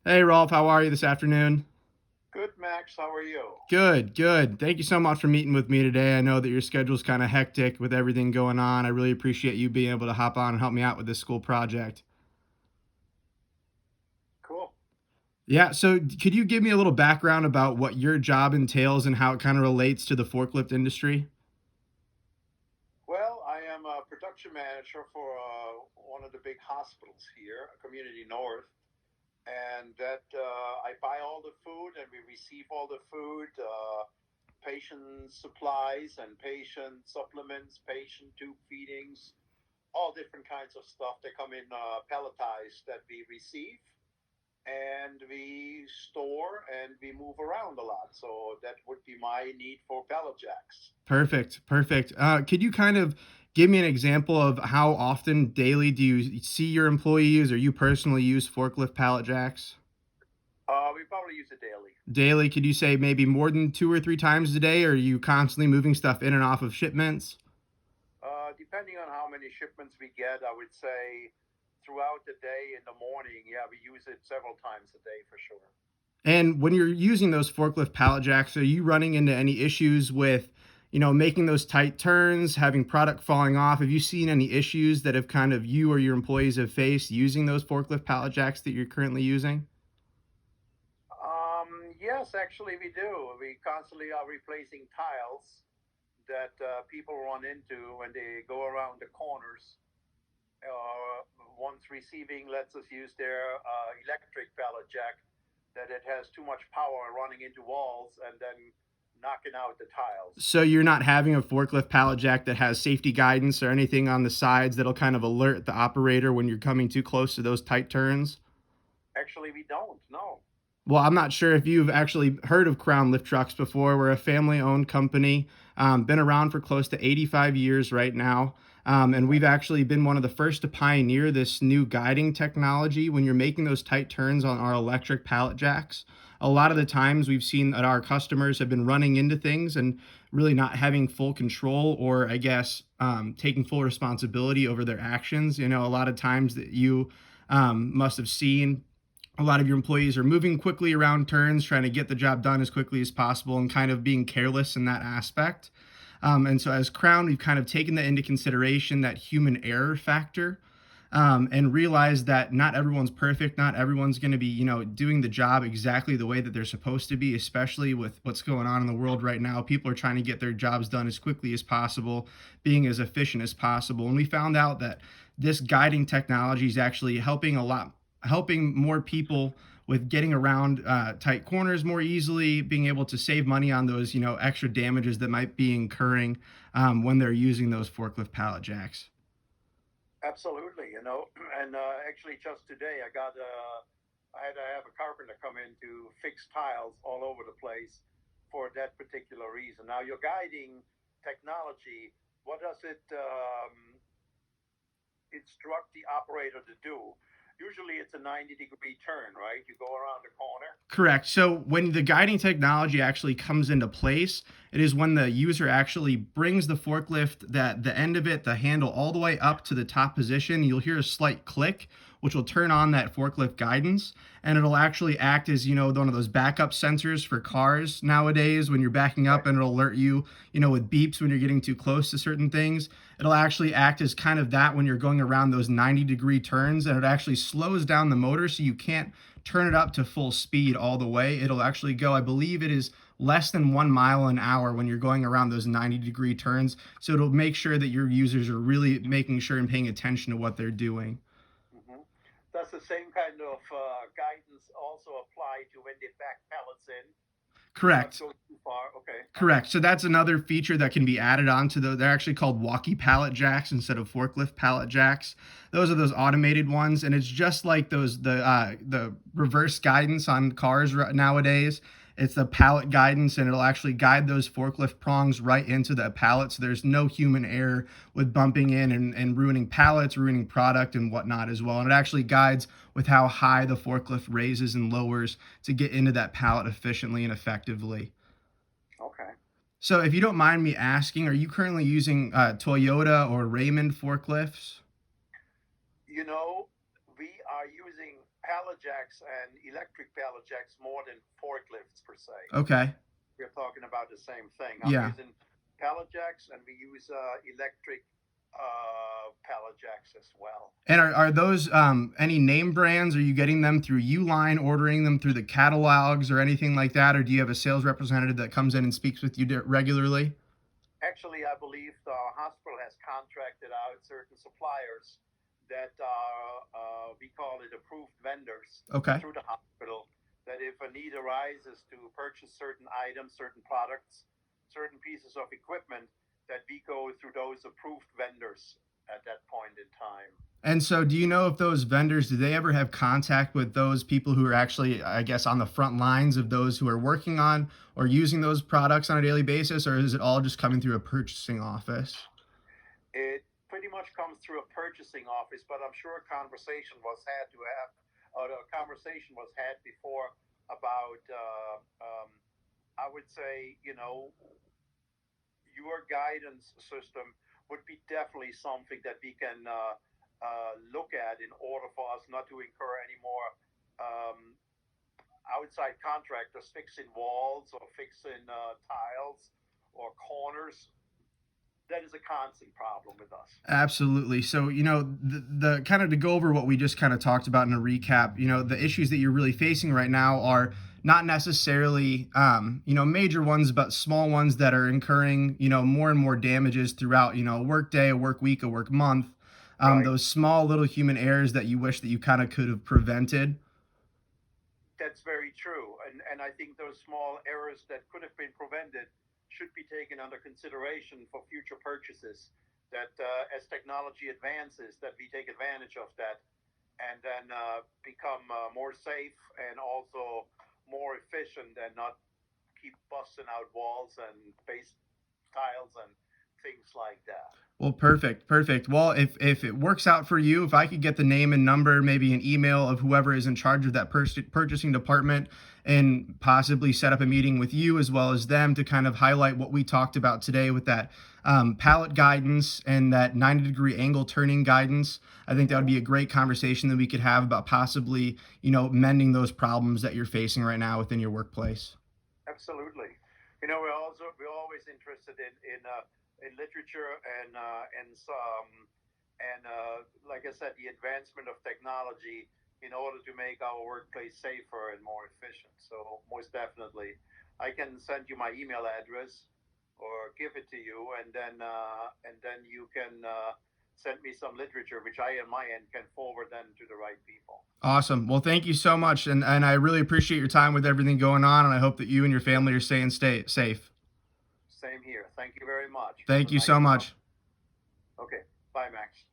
Hey Rolf, how are you this afternoon? Good, Max. How are you? Good, good. Thank you so much for meeting with me today. I know that your schedule's kind of hectic with everything going on. I really appreciate you being able to hop on and help me out with this school project. Cool. Yeah, so could you give me a little background about what your job entails and how it kind of relates to the forklift industry? Well, I am a production manager for one of the big hospitals here, Community North, and that I buy all the food and we receive all the food, patient supplies and patient supplements, patient tube feedings, all different kinds of stuff. They come in pelletized that we receive and we store and we move around a lot. So that would be my need for pallet jacks. Perfect, perfect. Could you kind of give me an example of how often daily do you see your employees or you personally use forklift pallet jacks? We probably use it daily. Daily, could you say maybe more than two or three times a day? Or are you constantly moving stuff in and off of shipments? Depending on how many shipments we get, I would say throughout the day in the morning, yeah, we use it several times a day for sure. And when you're using those forklift pallet jacks, are you running into any issues with, making those tight turns, having product falling off? Have you seen any issues that have kind of you or your employees have faced using those forklift pallet jacks that you're currently using? Yes, actually, we do. We constantly are replacing tiles that people run into when they go around the corners. Once receiving lets us use their electric pallet jack, that it has too much power running into walls and then knocking out the tiles. So you're not having a forklift pallet jack that has safety guidance or anything on the sides that'll kind of alert the operator when you're coming too close to those tight turns? Actually, we don't. No. Well, I'm not sure if you've actually heard of Crown Lift Trucks before. We're a family owned company, been around for close to 85 years right now. And Okay. we've actually been one of the first to pioneer this new guiding technology when you're making those tight turns on our electric pallet jacks. A lot of the times we've seen that our customers have been running into things and really not having full control or, I guess, taking full responsibility over their actions. A lot of times that you must have seen a lot of your employees are moving quickly around turns, trying to get the job done as quickly as possible and kind of being careless in that aspect. And so, as Crown, we've kind of taken that into consideration, that human error factor, and realized that not everyone's perfect. Not everyone's going to be, doing the job exactly the way that they're supposed to be, especially with what's going on in the world right now. People are trying to get their jobs done as quickly as possible, being as efficient as possible. And we found out that this guiding technology is actually helping more people with getting around tight corners more easily, being able to save money on those extra damages that might be incurring when they're using those forklift pallet jacks. Absolutely. And actually, just today, I had to have a carpenter come in to fix tiles all over the place for that particular reason. Now, your guiding technology, what does it instruct the operator to do? Usually, it's a 90-degree turn, right? You go around the corner. Correct. So when the guiding technology actually comes into place, it is when the user actually brings the forklift, that the end of it, the handle, all the way up to the top position. You'll hear a slight click, which will turn on that forklift guidance, and it'll actually act as one of those backup sensors for cars nowadays when you're backing Okay. up, and it'll alert you, with beeps when you're getting too close to certain things. It'll actually act as kind of that when you're going around those 90-degree turns, and it actually slows down the motor so you can't turn it up to full speed all the way. It'll actually go, I believe it is less than 1 mile an hour when you're going around those 90-degree turns. So it'll make sure that your users are really making sure and paying attention to what they're doing. Mm-hmm. Does the same kind of guidance also apply to when they back pallets in to not Correct. go too far? Okay. All right. Correct. So that's another feature that can be added on to they're actually called walkie pallet jacks instead of forklift pallet jacks. Those are those automated ones, and it's just like the reverse guidance on cars nowadays. It's the pallet guidance, and it'll actually guide those forklift prongs right into the pallet, so there's no human error with bumping in and ruining pallets, ruining product and whatnot as well. And it actually guides with how high the forklift raises and lowers to get into that pallet efficiently and effectively. Okay. So, if you don't mind me asking, are you currently using Toyota or Raymond forklifts? You know, we are using. pallet jacks and electric pallet jacks more than forklifts per se. Okay. We're talking about the same thing. I'm Yeah. using pallet jacks, and we use electric pallet jacks as well. And are those any name brands? Are you getting them through Uline, ordering them through the catalogs or anything like that? Or do you have a sales representative that comes in and speaks with you regularly? Actually, I believe the hospital has contracted out certain suppliers that are, we call it approved vendors Okay. through the hospital. That if a need arises to purchase certain items, certain products, certain pieces of equipment, that we go through those approved vendors at that point in time. And so, do you know if those vendors, do they ever have contact with those people who are actually, I guess, on the front lines of those who are working on or using those products on a daily basis, or is it all just coming through a purchasing office? It pretty much comes through a purchasing office, but I'm sure a conversation was had to have, or a conversation was had before about, I would say, your guidance system would be definitely something that we can look at in order for us not to incur any more um, outside contractors fixing walls or fixing tiles or corners. That is a constant problem with us. Absolutely. So, the kind of to go over what we just kind of talked about in a recap, the issues that you're really facing right now are not necessarily, major ones, but small ones that are incurring, more and more damages throughout, a work day, a work week, a work month. Right. Those small little human errors that you wish that you kind of could have prevented. That's very true. And I think those small errors that could have been prevented should be taken under consideration for future purchases. That as technology advances, that we take advantage of that and then become more safe and also more efficient and not keep busting out walls and base tiles and things like that. Well, perfect, perfect. Well, if it works out for you, if I could get the name and number, maybe an email of whoever is in charge of that purchasing department, and possibly set up a meeting with you as well as them to kind of highlight what we talked about today with that pallet guidance and that 90-degree angle turning guidance, I think that would be a great conversation that we could have about possibly, mending those problems that you're facing right now within your workplace. Absolutely. We're always interested in literature and some and like I said, the advancement of technology in order to make our workplace safer and more efficient. So most definitely, I can send you my email address or give it to you, and then you can send me some literature, which I on my end can forward then to the right people. Awesome. Well, thank you so much, and I really appreciate your time with everything going on, and I hope that you and your family are staying safe. Same here. Thank you very much. It was Thank a you nice so talk. much. Okay. Bye, Max.